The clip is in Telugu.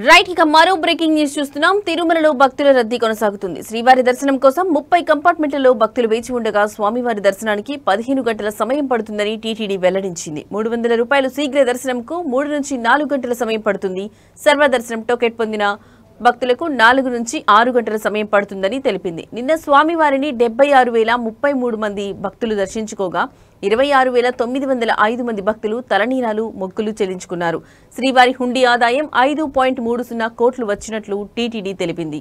రైట్ ఇక మరో బ్రేకింగ్ న్యూస్ చూస్తున్నాం. తిరుమలలో భక్తుల రద్దీ కొనసాగుతుంది. శ్రీవారి దర్శనం కోసం 30 కంపార్ట్మెంట్లలో భక్తులు వేచి ఉండగా స్వామివారి దర్శనానికి 15 గంటల సమయం పడుతుందని టీటీడీ వెల్లడించింది. 300 రూపాయలు శీఘ్ర దర్శనంకు 3 నుంచి 4 గంటల సమయం పడుతుంది. సర్వదర్శనం టోకెట్ పొందిన భక్తులకు 4 నుంచి 6 గంటల సమయం పడుతుందని తెలిపింది. నిన్న స్వామివారిని 76,033 మంది భక్తులు దర్శించుకోగా 26,905 మంది భక్తులు తలనీలాలు మొక్కులు చెల్లించుకున్నారు. శ్రీవారి హుండీ ఆదాయం 5.30 కోట్లు వచ్చినట్లు టీటీడీ తెలిపింది.